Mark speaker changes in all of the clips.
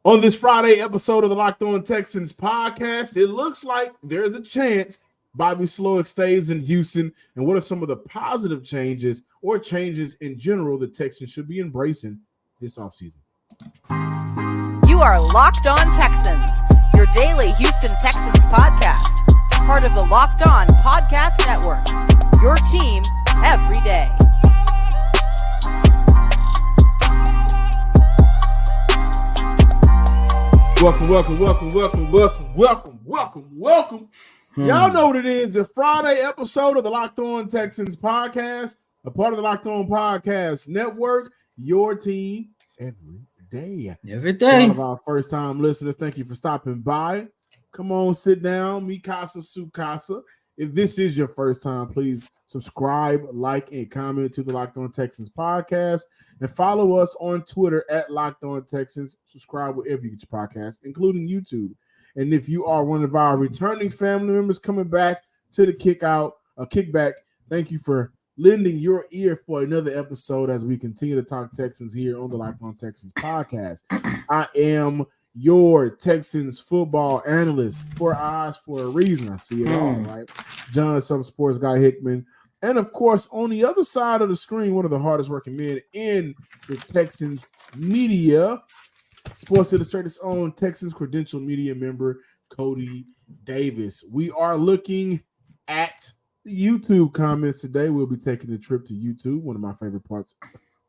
Speaker 1: On this Friday episode of the Locked On Texans podcast, it looks like there's a chance Bobby Slowik stays in Houston. And what are some of the positive changes or changes in general the Texans should be embracing this offseason?
Speaker 2: You are Locked On Texans, your daily Houston Texans podcast, part of the Locked On Podcast Network, your team every day.
Speaker 1: Welcome. Y'all know what it is. A Friday episode of the Locked On Texans podcast, a part of the Locked On Podcast Network, your team every day. All of our first-time listeners, thank you for stopping by. Come on, sit down. Mi casa, su casa. If this is your first time, please subscribe, like, and comment to the Locked On Texans podcast. And follow us on Twitter at Locked On Texans. Subscribe wherever you get your podcast, including YouTube. And if you are one of our returning family members coming back to the kickback, thank you for lending your ear for another episode as we continue to talk Texans here on the Locked On Texans podcast. I am your Texans football analyst. 4 eyes for a reason. I see it all, right? John, some sports guy Hickman. And, of course, on the other side of the screen, one of the hardest working men in the Texans media, Sports Illustrated's own Texans Credential Media member, Cody Davis. We are looking at the YouTube comments today. We'll be taking a trip to YouTube, one of my favorite parts.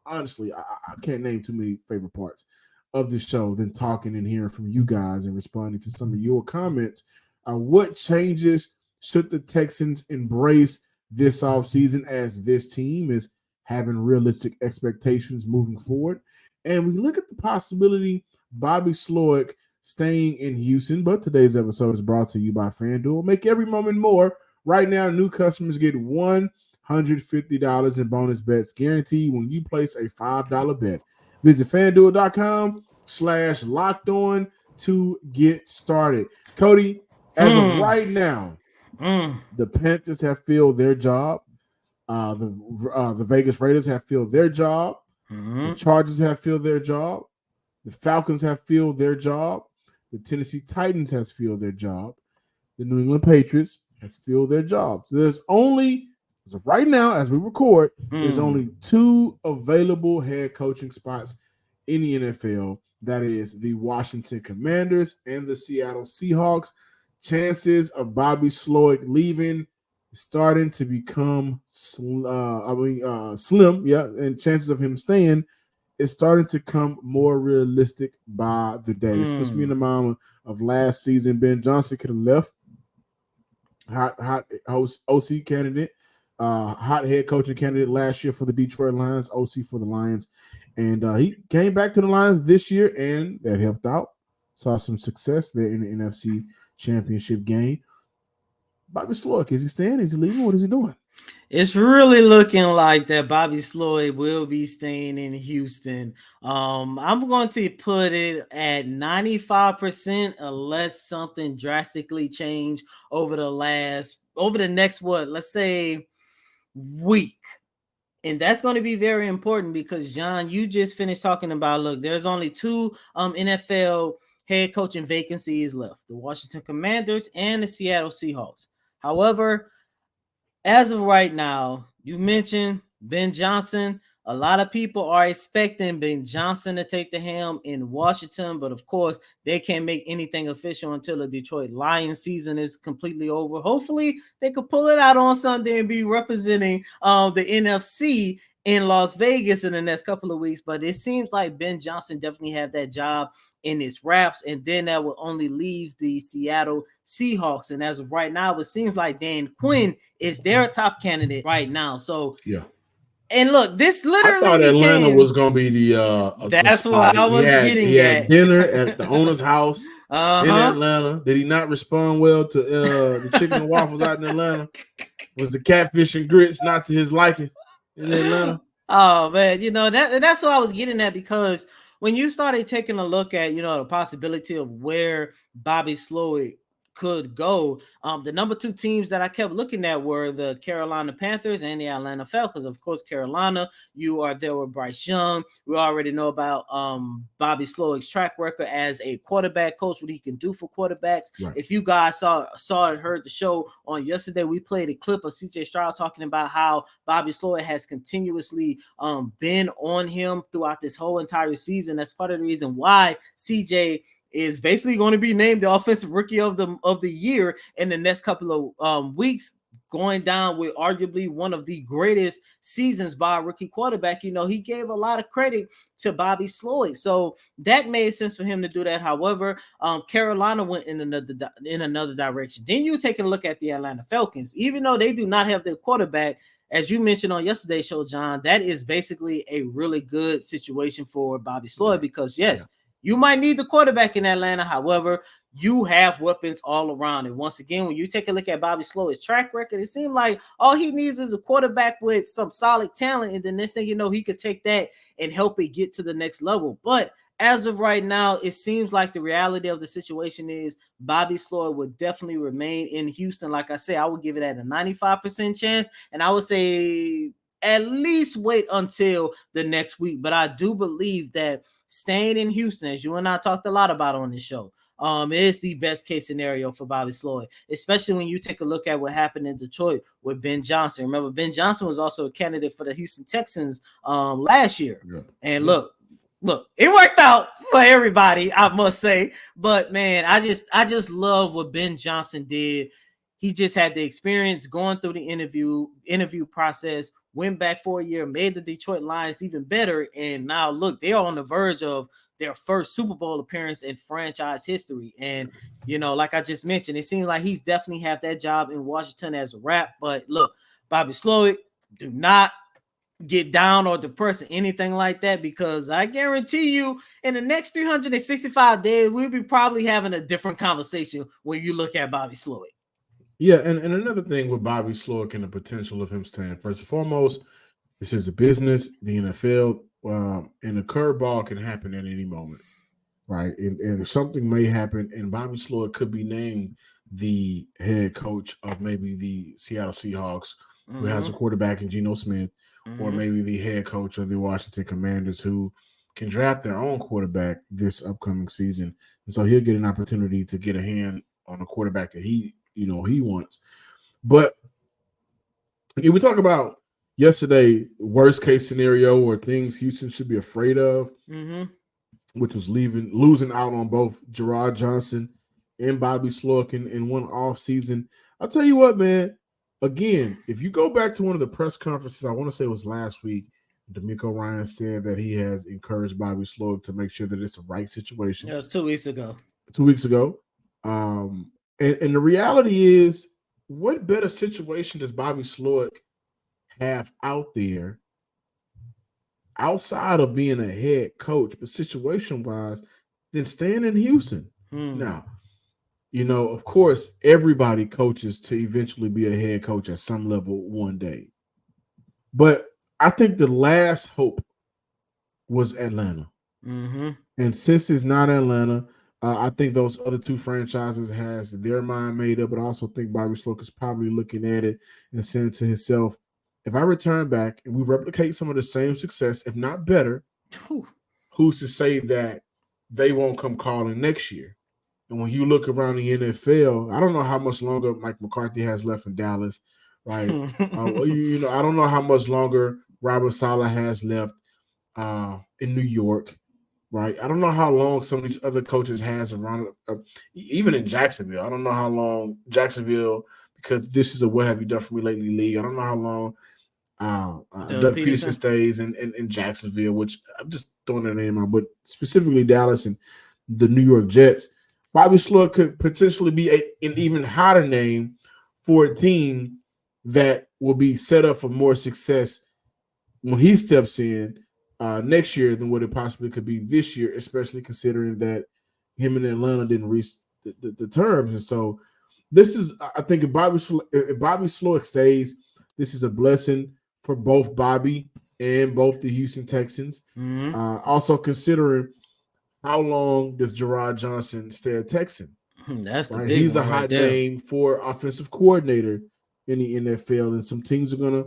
Speaker 1: Honestly, I can't name too many favorite parts of the show than talking and hearing from you guys and responding to some of your comments. What changes should the Texans embrace this offseason as this team is having realistic expectations moving forward? And we look at the possibility Bobby Slowik staying in Houston, but today's episode is brought to you by FanDuel. Make every moment more. Right now, new customers get $150 in bonus bets guaranteed when you place a $5 bet. Visit FanDuel.com/lockedon to get started. Cody, as of right now, the Panthers have filled their job. The Vegas Raiders have filled their job. The Chargers have filled their job. The Falcons have filled their job. The Tennessee Titans has filled their job. The New England Patriots has filled their job. So there's only, as of right now, as we record, there's only 2 available head coaching spots in the NFL. That is the Washington Commanders and the Seattle Seahawks. Chances of Bobby Slowik leaving starting to become slim, and chances of him staying is starting to come more realistic by the day. This puts me in the mind of last season. Ben Johnson could have left, hot OC candidate, hot head coaching candidate last year for the Detroit Lions, OC for the Lions, and he came back to the Lions this year, and that helped out. Saw some success there in the NFC Championship game. Bobby Slowik, is he staying? Is he leaving? What is he doing?
Speaker 3: It's really looking like that Bobby Slowik will be staying in Houston. I'm going to put it at 95% unless something drastically changed over the next, let's say week. And that's going to be very important because, John, you just finished talking about, look, there's only 2 NFL head coaching vacancies left, the Washington Commanders and the Seattle Seahawks. However, as of right now, you mentioned Ben Johnson. A lot of people are expecting Ben Johnson to take the helm in Washington, but of course, they can't make anything official until the Detroit Lions season is completely over. Hopefully, they could pull it out on Sunday and be representing the NFC in Las Vegas in the next couple of weeks. But it seems like Ben Johnson definitely have that job in its wraps, and then that will only leave the Seattle Seahawks. And as of right now, it seems like Dan Quinn is their top candidate right now. So
Speaker 1: yeah.
Speaker 3: And look, this literally
Speaker 1: I thought Atlanta was going to be the
Speaker 3: that's what I was getting
Speaker 1: he
Speaker 3: at.
Speaker 1: had dinner at the owner's house in Atlanta. Did he not respond well to the chicken and waffles out in Atlanta? Was the catfish and grits not to his liking in Atlanta?
Speaker 3: Oh, man, that's what I was getting at, because when you started taking a look at, the possibility of where Bobby Slowik could go. The number 2 teams that I kept looking at were the Carolina Panthers and the Atlanta Falcons. Of course, Carolina, you are there with Bryce Young. We already know about Bobby Slowik's track record as a quarterback coach, what he can do for quarterbacks.
Speaker 1: Right.
Speaker 3: If you guys saw and heard the show on yesterday, we played a clip of CJ Stroud talking about how Bobby Slowik has continuously been on him throughout this whole entire season. That's part of the reason why CJ is basically going to be named the offensive rookie of the year in the next couple of weeks, going down with arguably one of the greatest seasons by a rookie quarterback. You know, he gave a lot of credit to Bobby Slowik, so that made sense for him to do that. However, Carolina went in another direction. Then you take a look at the Atlanta Falcons. Even though they do not have their quarterback, as you mentioned on yesterday's show, John, that is basically a really good situation for Bobby Slowik because yes. You might need the quarterback in Atlanta. However, you have weapons all around. And once again, when you take a look at Bobby Slowik's track record, it seemed like all he needs is a quarterback with some solid talent. And the next thing you know, he could take that and help it get to the next level. But as of right now, it seems like the reality of the situation is Bobby Slowik would definitely remain in Houston. Like I said, I would give it at a 95% chance. And I would say at least wait until the next week. But I do believe that staying in Houston, as you and I talked a lot about on this show, is the best case scenario for Bobby Slowik, especially when you take a look at what happened in Detroit with Ben Johnson. Remember, Ben Johnson was also a candidate for the Houston Texans last year. Yeah. And look, it worked out for everybody, I must say. But man, I just love what Ben Johnson did. He just had the experience going through the interview process, went back for a year, made the Detroit Lions even better. And now look, they're on the verge of their first Super Bowl appearance in franchise history. And, you know, like I just mentioned, it seems like he's definitely have that job in Washington as a wrap. But look, Bobby Slowik, do not get down or depressed or anything like that, because I guarantee you in the next 365 days, we'll be probably having a different conversation when you look at Bobby Slowik.
Speaker 1: Yeah, and another thing with Bobby Slowik and the potential of him staying, first and foremost, this is a business, the NFL, and a curveball can happen at any moment, right? And something may happen, and Bobby Slowik could be named the head coach of maybe the Seattle Seahawks, who has a quarterback in Geno Smith, or maybe the head coach of the Washington Commanders, who can draft their own quarterback this upcoming season. And so he'll get an opportunity to get a hand on a quarterback that he wants. But we talk about yesterday, worst case scenario or things Houston should be afraid of, which was losing out on both Gerard Johnson and Bobby Slowik in one off season. I'll tell you what, man. Again, if you go back to one of the press conferences, I want to say it was last week, D'Amico Ryan said that he has encouraged Bobby Slowik to make sure that it's the right situation.
Speaker 3: Yeah, it was 2 weeks ago.
Speaker 1: 2 weeks ago. And the reality is, what better situation does Bobby Slowik have out there outside of being a head coach, but situation-wise, than staying in Houston? Now, you know, of course, everybody coaches to eventually be a head coach at some level one day. But I think the last hope was Atlanta. And since it's not Atlanta, I think those other two franchises has their mind made up, but I also think Bobby Slowik is probably looking at it and saying to himself, if I return back and we replicate some of the same success, if not better, who's to say that they won't come calling next year? And when you look around the NFL, I don't know how much longer Mike McCarthy has left in Dallas, right? I don't know how much longer Robert Saleh has left in New York. Right, I don't know how long some of these other coaches has around, even in Jacksonville. I don't know how long Jacksonville, because this is a "what have you done for me lately" league. I don't know how long Doug Peterson stays in Jacksonville, which I'm just throwing their name out, but specifically Dallas and the New York Jets. Bobby Slowik could potentially be an even hotter name for a team that will be set up for more success when he steps in next year than what it possibly could be this year, especially considering that him and Atlanta didn't reach the terms. And so this is, I think, if Bobby Slowik stays, this is a blessing for both Bobby and both the Houston Texans. Also considering how long does Gerard Johnson stay a Texan?
Speaker 3: That's the
Speaker 1: right?
Speaker 3: big
Speaker 1: He's a
Speaker 3: one
Speaker 1: hot
Speaker 3: right there.
Speaker 1: name for offensive coordinator in the NFL, and some teams are gonna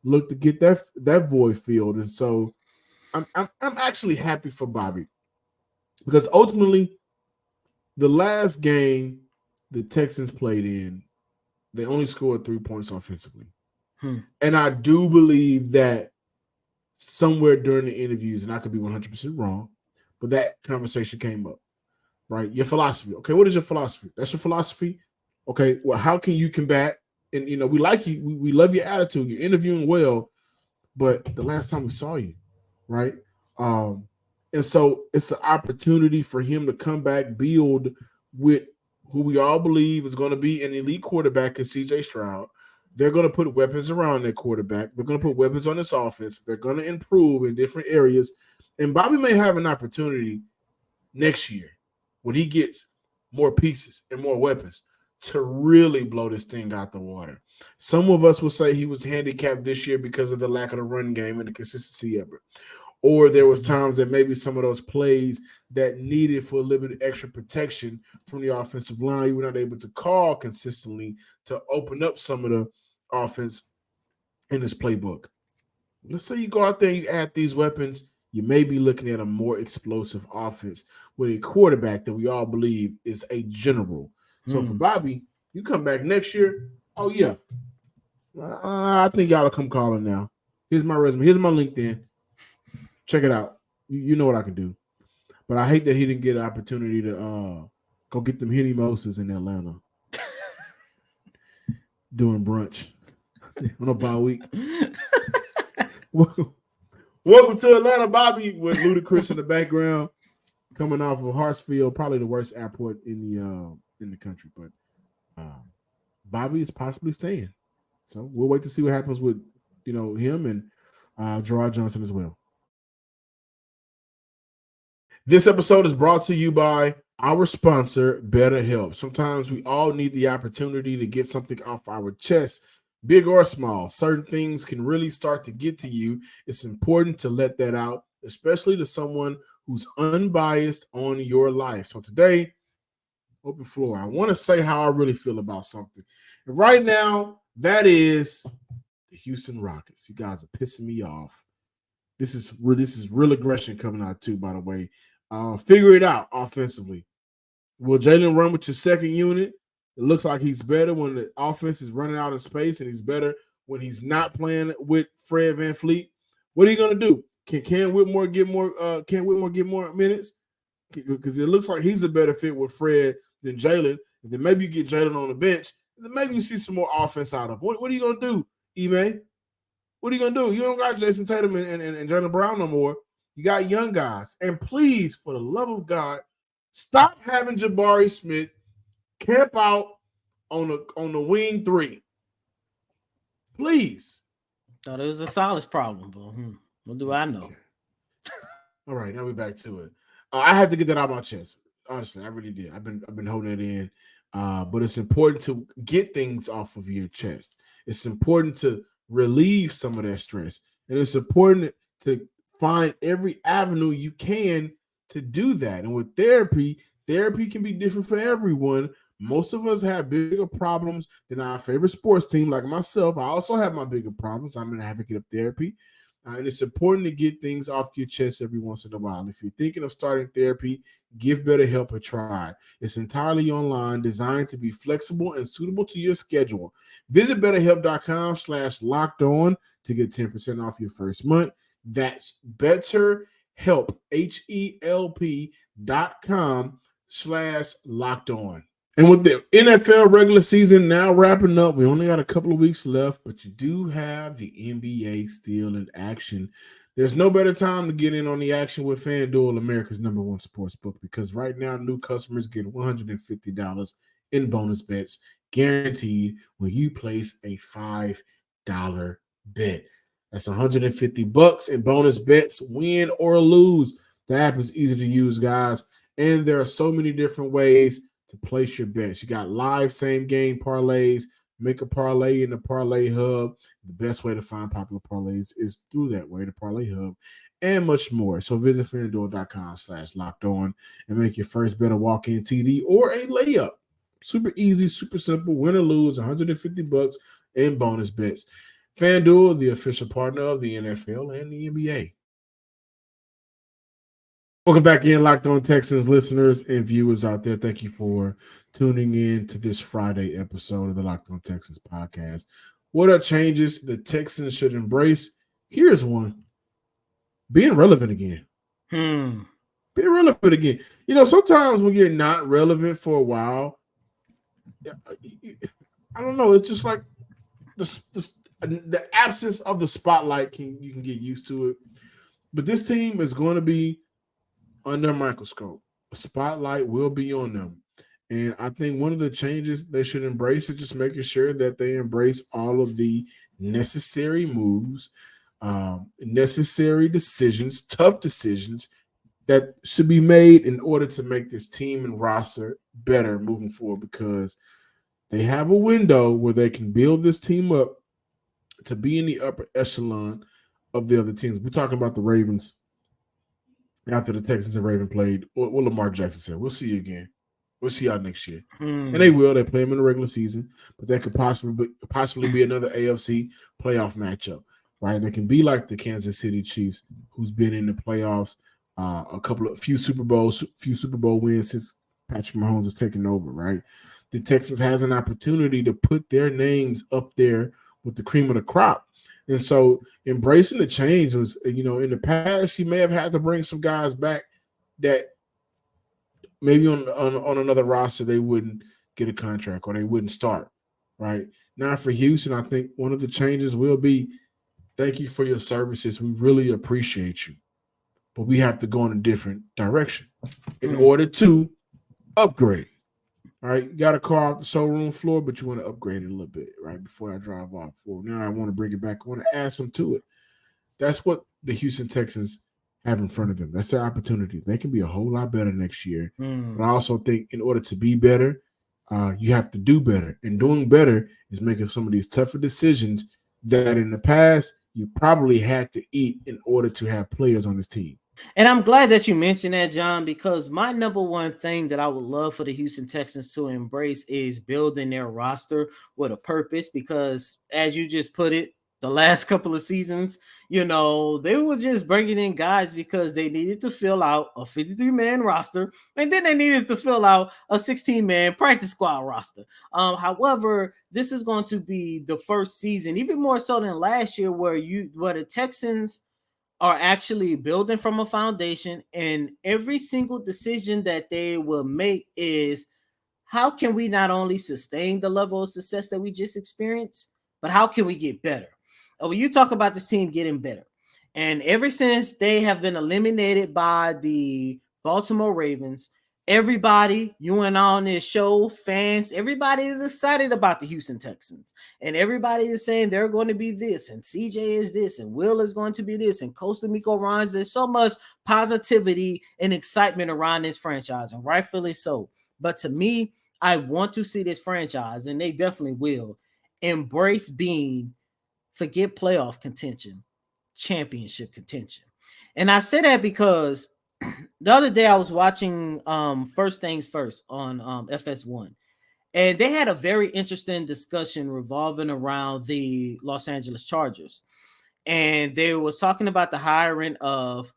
Speaker 1: look to get that void filled. And so I'm actually happy for Bobby, because ultimately the last game the Texans played in, they only scored 3 points offensively. And I do believe that somewhere during the interviews, and I could be 100% wrong, but that conversation came up, right? Your philosophy. Okay, what is your philosophy? That's your philosophy. Okay, well, how can you combat? And, we like you. We love your attitude. You're interviewing well, but the last time we saw you, right? And so it's an opportunity for him to come back, build with who we all believe is going to be an elite quarterback in CJ Stroud. They're going to put weapons around their quarterback. They're going to put weapons on this offense. They're going to improve in different areas. And Bobby may have an opportunity next year when he gets more pieces and more weapons to really blow this thing out the water. Some of us will say he was handicapped this year because of the lack of the run game and the consistency of it. Or there was times that maybe some of those plays that needed for a little bit of extra protection from the offensive line, you were not able to call consistently to open up some of the offense in this playbook. Let's say you go out there and you add these weapons, you may be looking at a more explosive offense with a quarterback that we all believe is a general. So for Bobby, you come back next year, oh yeah, I think y'all will come calling now. Here's my resume. Here's my LinkedIn. Check it out. You know what I can do. But I hate that he didn't get an opportunity to go get them Henny Moses in Atlanta doing brunch on a bye week. Welcome to Atlanta, Bobby, with Ludacris in the background, coming off of Hartsfield, probably the worst airport in the country. But Bobby is possibly staying, so we'll wait to see what happens with him and Gerard Johnson as well. This episode is brought to you by our sponsor, BetterHelp. Sometimes we all need the opportunity to get something off our chest, big or small. Certain things can really start to get to you. It's important to let that out, especially to someone who's unbiased on your life. So today, open floor. I want to say how I really feel about something. And right now, that is the Houston Rockets. You guys are pissing me off. This is real aggression coming out too, by the way. Figure it out offensively. Will Jalen run with your second unit? It looks like he's better when the offense is running out of space, and he's better when he's not playing with Fred VanVleet. What are you going to do? Can Whitmore get more minutes? Because it looks like he's a better fit with Fred than Jalen. And then maybe you get Jalen on the bench. And then maybe you see some more offense out of him. What are you going to do, Ime? What are you going to do? You don't got Jason Tatum and Jalen Brown no more. You got young guys. And please, for the love of God, stop having Jabari Smith camp out on the wing 3. Please.
Speaker 3: Thought it was a Silas problem, but what do I know?
Speaker 1: Okay. All right, now we're back to it. I had to get that out of my chest. Honestly, I really did. I've been holding it in. But it's important to get things off of your chest. It's important to relieve some of that stress. And it's important to find every avenue you can to do that. And with therapy can be different for everyone. Most of us have bigger problems than our favorite sports team, like myself. I also have my bigger problems. I'm an advocate of therapy. And it's important to get things off your chest every once in a while. If you're thinking of starting therapy, give BetterHelp a try. It's entirely online, designed to be flexible and suitable to your schedule. Visit BetterHelp.com/locked on to get 10% off your first month. That's BetterHelp, HELP.com/locked on. And with the NFL regular season now wrapping up, we only got a couple of weeks left, but you do have the NBA still in action. There's no better time to get in on the action with FanDuel, America's #1 sports book, because right now new customers get $150 in bonus bets guaranteed when you place a $5 bet. That's $150 in bonus bets, win or lose. The app is easy to use, guys, and there are so many different ways to place your bets. You got live same game parlays. Make a parlay in the Parlay Hub. The best way to find popular parlays is through that way, the Parlay Hub, and much more. So visit FanDuel.com/locked on and make your first bet a walk-in TD or a layup. Super easy, super simple. Win or lose, $150 in bonus bets. FanDuel, the official partner of the NFL and the NBA. Welcome back in, Locked On Texans listeners and viewers out there. Thank you for tuning in to this Friday episode of the Locked On Texans podcast. What are changes the Texans should embrace? Here's one. Being relevant again. Being relevant again. You know, sometimes when you're not relevant for a while, I don't know. It's just like the absence of the spotlight you can get used to it. But this team is going to be under a microscope. A spotlight will be on them. And I think one of the changes they should embrace is just making sure that they embrace all of the necessary moves, necessary decisions, tough decisions that should be made in order to make this team and roster better moving forward, because they have a window where they can build this team up to be in the upper echelon of the other teams. We're talking about the Ravens after the Texans and Ravens played. What Lamar Jackson said, we'll see you again. We'll see y'all next year. And they will. They play them in the regular season, but that could possibly be another AFC playoff matchup, right? And it can be like the Kansas City Chiefs, who's been in the playoffs few Super Bowl wins since Patrick Mahomes has taken over, right? The Texans has an opportunity to put their names up there with the cream of the crop. And so embracing the change was, you know, in the past, you may have had to bring some guys back that maybe on another roster they wouldn't get a contract or they wouldn't start, right? Now for Houston, I think one of the changes will be, thank you for your services. We really appreciate you. But we have to go in a different direction in order to upgrade. All right, you got a car off the showroom floor, but you want to upgrade it a little bit, right, before I drive off. Well, now I want to bring it back. I want to add some to it. That's what the Houston Texans have in front of them. That's their opportunity. They can be a whole lot better next year. But I also think in order to be better, you have to do better. And doing better is making some of these tougher decisions that in the past you probably had to eat in order to have players on this team.
Speaker 3: And I'm glad that you mentioned that, John, because my number one thing that I would love for the Houston Texans to embrace is building their roster with a purpose, because as you just put it, the last couple of seasons, you know, they were just bringing in guys because they needed to fill out a 53-man roster, and then they needed to fill out a 16-man practice squad roster. However, this is going to be the first season, even more so than last year, where the Texans are actually building from a foundation, and every single decision that they will make is, how can we not only sustain the level of success that we just experienced, but how can we get better? When you talk about this team getting better, and ever since they have been eliminated by the Baltimore Ravens, everybody, you and on this show, fans, everybody is excited about the Houston Texans. And everybody is saying they're going to be this, and CJ is this, and Will is going to be this, and Costa Miko Rhymes. There's so much positivity and excitement around this franchise, and rightfully so. But to me, I want to see this franchise, and they definitely will, embrace being, forget playoff contention, championship contention. And I say that because the other day I was watching First Things First on FS1, and they had a very interesting discussion revolving around the Los Angeles Chargers. And they was talking about the hiring of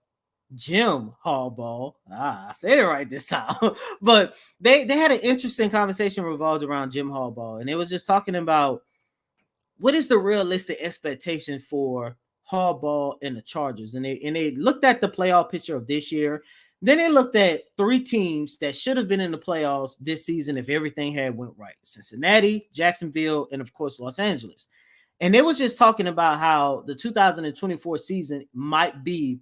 Speaker 3: Jim Harbaugh. I said it right this time. But they had an interesting conversation revolved around Jim Harbaugh, and it was just talking about what is the realistic expectation for Harbaugh and the Chargers. And they looked at the playoff picture of this year. Then they looked at three teams that should have been in the playoffs this season if everything had went right: Cincinnati, Jacksonville, and of course Los Angeles. And they was just talking about how the 2024 season might be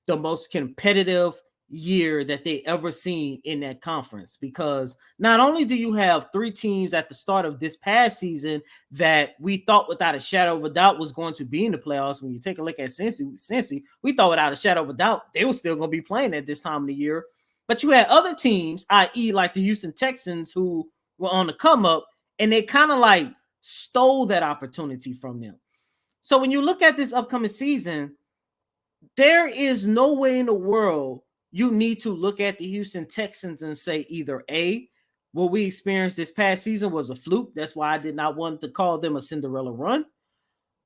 Speaker 3: the most competitive year that they ever seen in that conference, because not only do you have three teams at the start of this past season that we thought without a shadow of a doubt was going to be in the playoffs. When you take a look at Cincy, we thought without a shadow of a doubt they were still going to be playing at this time of the year. But you had other teams, i.e. like the Houston Texans, who were on the come up, and they kind of like stole that opportunity from them. So when you look at this upcoming season, there is no way in the world you need to look at the Houston Texans and say either A, what we experienced this past season was a fluke. That's why I did not want to call them a Cinderella run.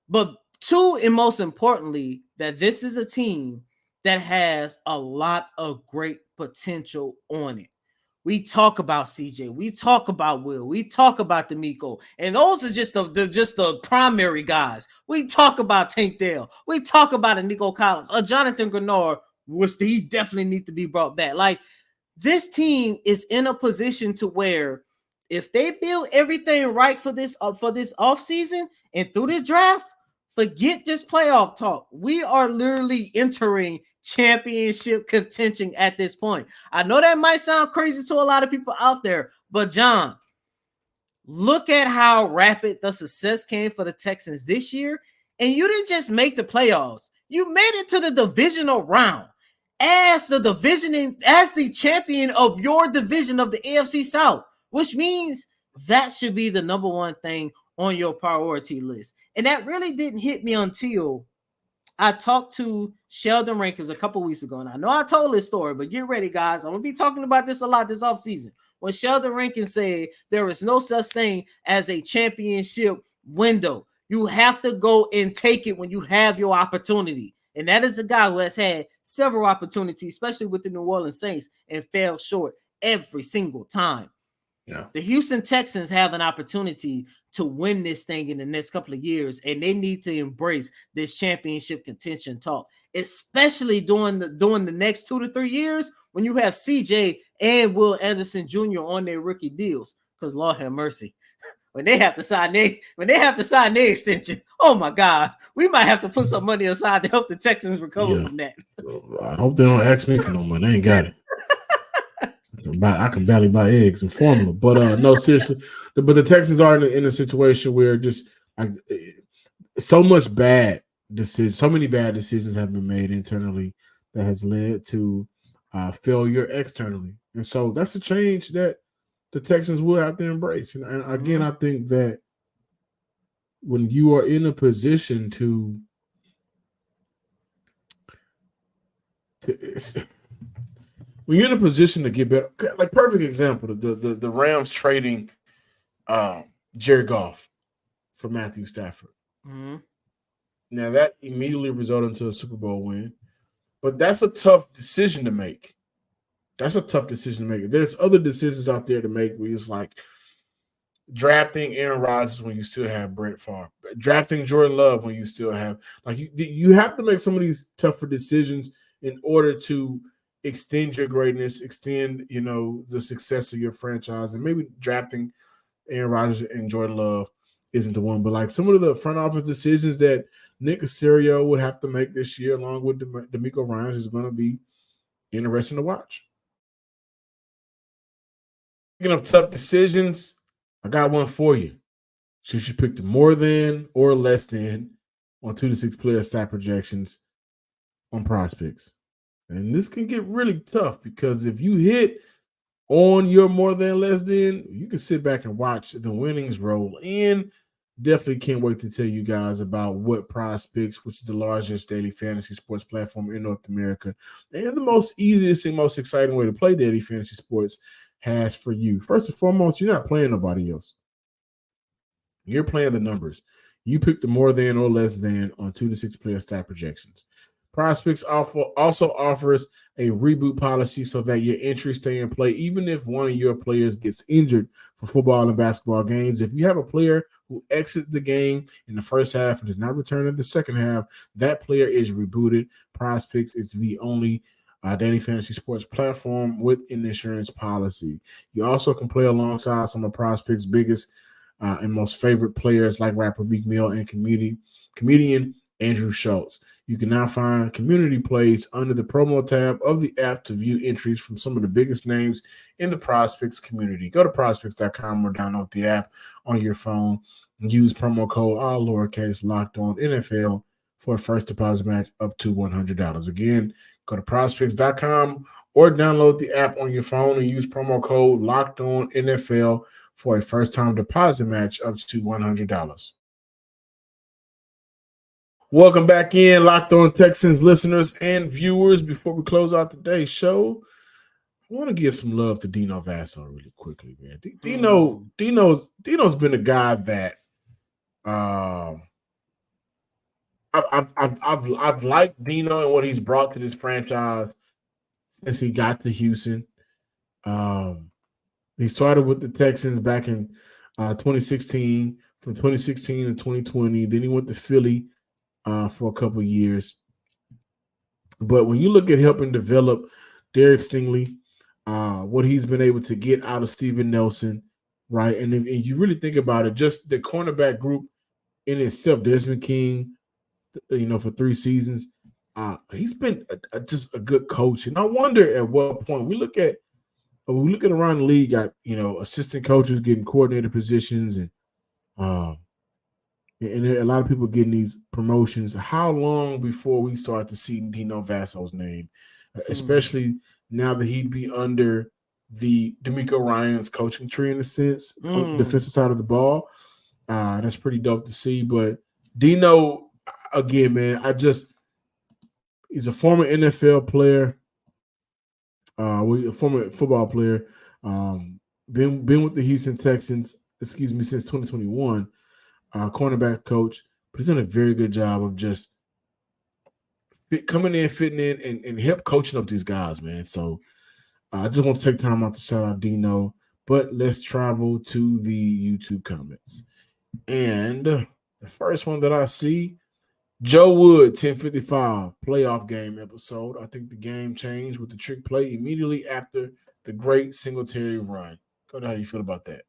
Speaker 3: But two, and most importantly, that this is a team that has a lot of great potential on it. We talk about CJ, we talk about Will, we talk about D'Amico, and those are just the primary guys. We talk about Tank Dell, we talk about a Nico Collins, a Jonathan Grenard, which he definitely needs to be brought back. Like, this team is in a position to where if they build everything right for this offseason and through this draft, forget this playoff talk. We are literally entering championship contention at this point. I know that might sound crazy to a lot of people out there, but John, look at how rapid the success came for the Texans this year. And you didn't just make the playoffs. You made it to the divisional round as the champion of your division of the AFC South, which means that should be the number one thing on your priority list. And that really didn't hit me until I talked to Sheldon Rankins a couple weeks ago. And I know I told this story, but get ready, guys. I'm going to be talking about this a lot this offseason. When Sheldon Rankins said there is no such thing as a championship window. You have to go and take it when you have your opportunity. And that is a guy who has had several opportunities, especially with the New Orleans Saints, and fell short every single time. Yeah. The Houston Texans have an opportunity to win this thing in the next couple of years, and they need to embrace this championship contention talk, especially during the next 2 to 3 years when you have CJ and Will Anderson Jr. on their rookie deals. Because Lord have mercy, when they have to sign their extension, oh my God, we might have to put some money aside to help the Texans recover from that.
Speaker 1: I hope they don't ask me for no money. They ain't got it. I can barely buy eggs and formula, but no, seriously. But the Texans are in a situation where just so many bad decisions have been made internally that has led to failure externally, and so that's a change that the Texans will have to embrace. And again, I think that when you are in a position to when you're in a position to get better, like perfect example, the Rams trading Jared Goff for Matthew Stafford. Mm-hmm. Now that immediately resulted into a Super Bowl win, but that's a tough decision to make. There's other decisions out there to make where it's like drafting Aaron Rodgers when you still have Brett Favre, drafting Jordan Love when you still have you have to make some of these tougher decisions in order to extend your greatness, extend the success of your franchise, and maybe drafting Aaron Rodgers and Jordan Love isn't the one. But like some of the front office decisions that Nick Caserio would have to make this year, along with D'Amico Ryans, is going to be interesting to watch. Speaking of tough decisions, I got one for you. Should you pick the more than or less than on 2 to 6 player stat projections on prospects? And this can get really tough because if you hit on your more than less than, you can sit back and watch the winnings roll in. Definitely can't wait to tell you guys about what Prospects, which is the largest daily fantasy sports platform in North America, and the most easiest and most exciting way to play daily fantasy sports, has for you. First and foremost, you're not playing nobody else. You're playing the numbers. You pick the more than or less than on 2 to 6 player stat projections. Prospects also offers a reboot policy so that your entries stay in play even if one of your players gets injured for football and basketball games. If you have a player who exits the game in the first half and does not return in the second half, that player is rebooted. Prospects is the only daily fantasy sports platform with an insurance policy. You also can play alongside some of Prospects' biggest and most favorite players like rapper Meek Mill and comedian Andrew Schultz. You can now find community plays under the promo tab of the app to view entries from some of the biggest names in the Prospects community. Go to prospects.com or download the app on your phone and use promo code all lowercase locked on NFL for a first deposit match up to $100. Again, go to prospects.com or download the app on your phone and use promo code locked on NFL for a first time deposit match up to $100. Welcome back in, Locked On Texans listeners and viewers. Before we close out today's show, I want to give some love to Dino Vasso really quickly, man. Dino's been a guy that I've liked Dino and what he's brought to this franchise since he got to Houston. He started with the Texans back in 2016. From 2016 to 2020, then he went to Philly for a couple of years. But when you look at helping develop Derek Stingley, what he's been able to get out of Steven Nelson, right? And you really think about it, just the cornerback group in itself, Desmond King, for 3 seasons, he's been just a good coach. And I wonder at what point we look at around the league, got assistant coaches getting coordinator positions, and a lot of people getting these promotions. How long before we start to see Dino Vasso's name, especially now that he'd be under the D'Amico Ryans coaching tree in a sense, defensive side of the ball? That's pretty dope to see. But Dino, again, man, he's a former NFL player, a former football player, been with the Houston Texans, since 2021. Cornerback coach, but he's done a very good job of just coming in, fitting in, and help coaching up these guys, man. So I just want to take time out to shout out Dino, but let's travel to the YouTube comments. And the first one that I see, Joe Wood, 1055 playoff game episode. I think the game changed with the trick play immediately after the great Singletary run. Go to how you feel about that.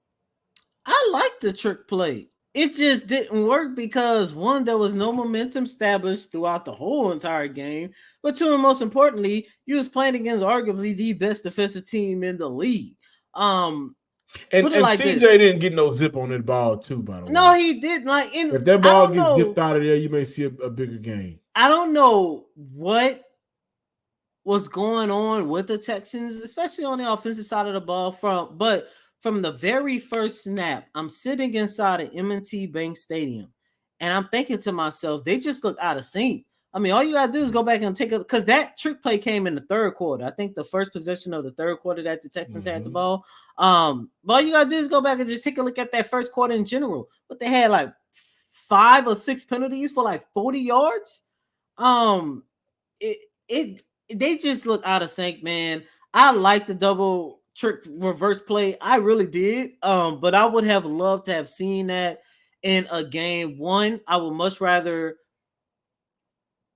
Speaker 3: I like the trick play. It just didn't work because, one, there was no momentum established throughout the whole entire game. But two, and most importantly, you was playing against arguably the best defensive team in the league.
Speaker 1: And CJ didn't get no zip on that ball too, by the way.
Speaker 3: No, he didn't.
Speaker 1: If that ball gets zipped out of there, you may see a bigger game.
Speaker 3: I don't know what was going on with the Texans, especially on the offensive side of the ball. From the very first snap, I'm sitting inside of M&T Bank Stadium, and I'm thinking to myself, they just look out of sync. I mean, all you got to do is go back and take a – because that trick play came in the third quarter. I think the first possession of the third quarter that the Texans had the ball. But all you got to do is go back and just take a look at that first quarter in general. But they had 5 or 6 penalties for 40 yards. They just look out of sync, man. I like the double – trick reverse play. I really did. But I would have loved to have seen that in a game. One, I would much rather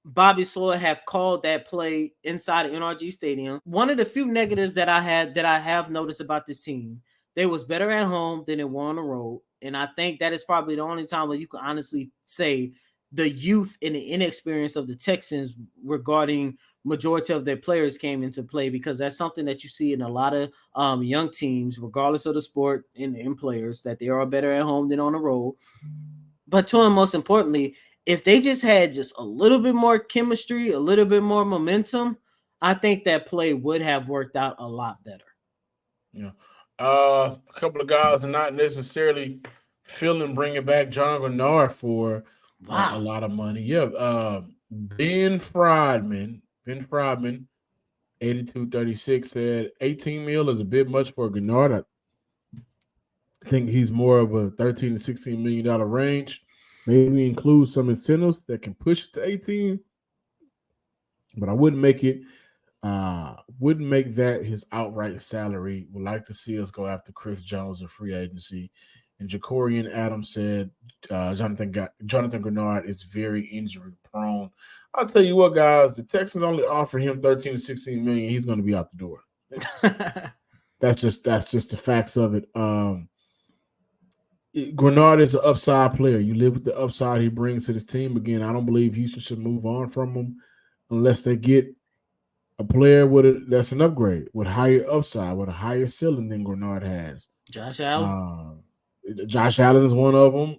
Speaker 3: Bobby Slowik have called that play inside of NRG Stadium. One of the few negatives that I have noticed about this team, they was better at home than they were on the road. And I think that is probably the only time where you can honestly say the youth and the inexperience of the Texans regarding majority of their players came into play, because that's something that you see in a lot of young teams, regardless of the sport and players, that they are better at home than on the road. But to and most importantly, if they just had just a little bit more chemistry, a little bit more momentum, I think that play would have worked out a lot better.
Speaker 1: Yeah. A couple of guys are not necessarily feeling bringing back John Grenard for a lot of money. Yeah. Ben Friedman, 8236 said $18 million is a bit much for Grenard. I think he's more of a $13 to $16 million range. Maybe include some incentives that can push it to 18. But I wouldn't make that his outright salary. Would like to see us go after Chris Jones in free agency. And Jacorian Adams said Jonathan Grenard is very injury prone. I'll tell you what, guys, the Texans only offer him $13 to $16 million. He's going to be out the door. That's just the facts of it. Grenard is an upside player. You live with the upside he brings to this team. Again, I don't believe Houston should move on from him unless they get a player that's an upgrade, with higher upside, with a higher ceiling than Grenard has.
Speaker 3: Josh Allen.
Speaker 1: Josh Allen is one of them.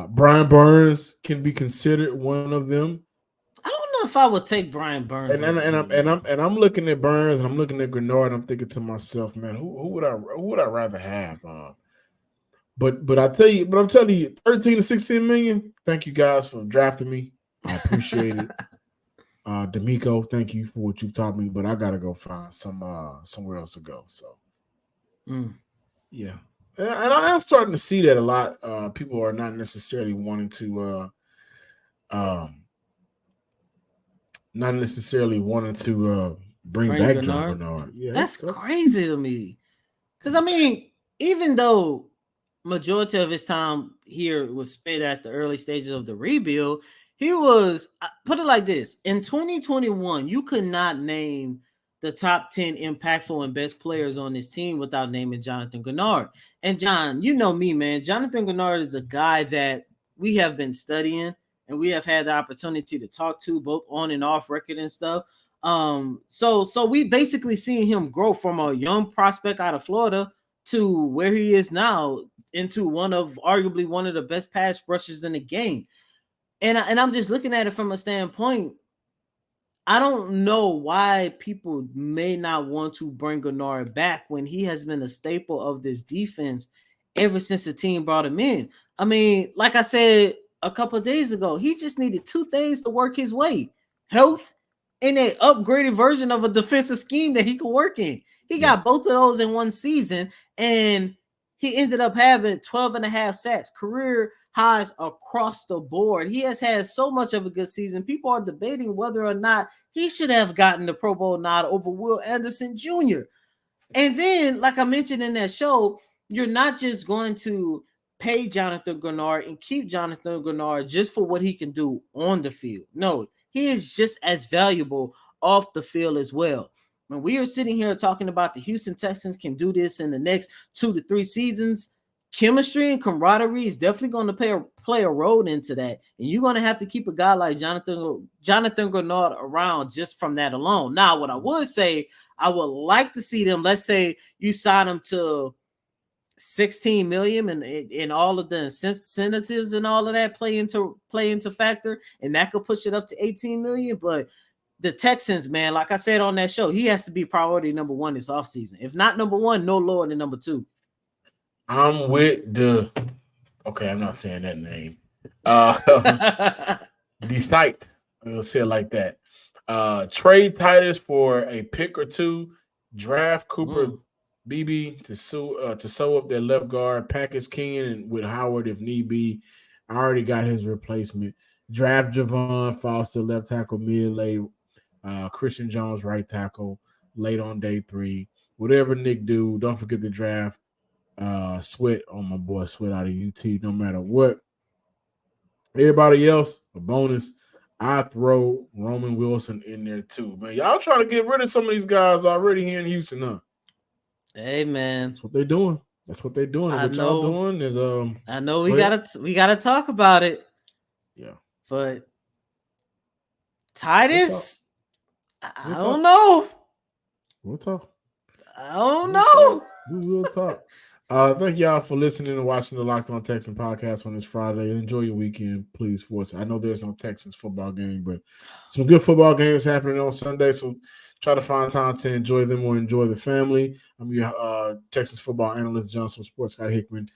Speaker 1: Brian Burns can be considered one of them.
Speaker 3: I don't know if I would take Brian Burns.
Speaker 1: And I'm looking at Burns and I'm looking at Grenard and I'm thinking to myself, man, who would I rather have? But I'm telling you, 13 to 16 million. Thank you guys for drafting me. I appreciate it. D'Amico, thank you for what you've taught me, but I gotta go find somewhere else to go. So yeah. And I am starting to see that a lot. People are not necessarily wanting to bring back
Speaker 3: Bernard.
Speaker 1: John Bernard. Yeah,
Speaker 3: that's crazy to me. Because I mean, even though majority of his time here was spent at the early stages of the rebuild, he was, put it like this, in 2021, you could not name the top 10 impactful and best players on this team without naming Jonathan Grenard. And John, you know me, man. Jonathan Grenard is a guy that we have been studying and we have had the opportunity to talk to both on and off record and stuff. So we basically seen him grow from a young prospect out of Florida to where he is now, into arguably one of the best pass rushers in the game. And I'm just looking at it from a standpoint, I don't know why people may not want to bring Gennard back when he has been a staple of this defense ever since the team brought him in. I mean, like I said a couple of days ago, he just needed two things to work his way: health and an upgraded version of a defensive scheme that he could work in. He got both of those in one season, and he ended up having 12 and a half sacks, career highs across the board. He has had so much of a good season. People are debating whether or not he should have gotten the Pro Bowl nod over Will Anderson Jr. And then, like I mentioned in that show, you're not just going to pay Jonathan Grenard and keep Jonathan Grenard just for what he can do on the field. No, he is just as valuable off the field as well. When we are sitting here talking about the Houston Texans can do this in the next 2 to 3 seasons, chemistry and camaraderie is definitely going to play a role into that. And you're going to have to keep a guy like Jonathan Grenard around just from that alone. Now, what I would say, I would like to see them, let's say you sign them to $16 million and all of the incentives and all of that play into factor, and that could push it up to $18 million. But the Texans, man, like I said on that show, he has to be priority number one this offseason. If not number one, no lower than number two.
Speaker 1: I'm with I'm not saying that name. Decide. We'll say it like that. Trade Titus for a pick or two. Draft Cooper BB to sew up their left guard. Package King with Howard if need be. I already got his replacement. Draft Javon Foster, left tackle, mid-late. Christian Jones, right tackle, late on day 3. Whatever Nick do, don't forget the draft. Sweat on my boy Sweat out of UT, no matter what. Everybody else, a bonus. I throw Roman Wilson in there too. Man, y'all trying to get rid of some of these guys already here in Houston, huh?
Speaker 3: Hey, man.
Speaker 1: That's what they're doing. What y'all doing is
Speaker 3: I know we gotta talk about it.
Speaker 1: Yeah.
Speaker 3: But Titus, I don't know.
Speaker 1: We'll talk.
Speaker 3: I don't know.
Speaker 1: We will talk. Thank y'all for listening and watching the Locked On Texans podcast on this Friday. Enjoy your weekend, please. I know there's no Texans football game, but some good football games happening on Sunday, so try to find time to enjoy them or enjoy the family. I'm your Texans football analyst, Johnson Sports Guy Hickman.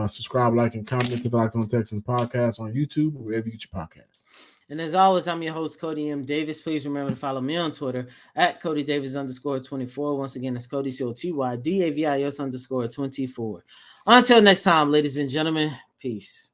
Speaker 1: Subscribe, like, and comment to the Locked On Texans podcast on YouTube or wherever you get your podcasts.
Speaker 3: And as always, I'm your host, Cody M. Davis. Please remember to follow me on Twitter at Cody Davis _24. Once again, it's Cody COTY DAVIS _24. Until next time, ladies and gentlemen, peace.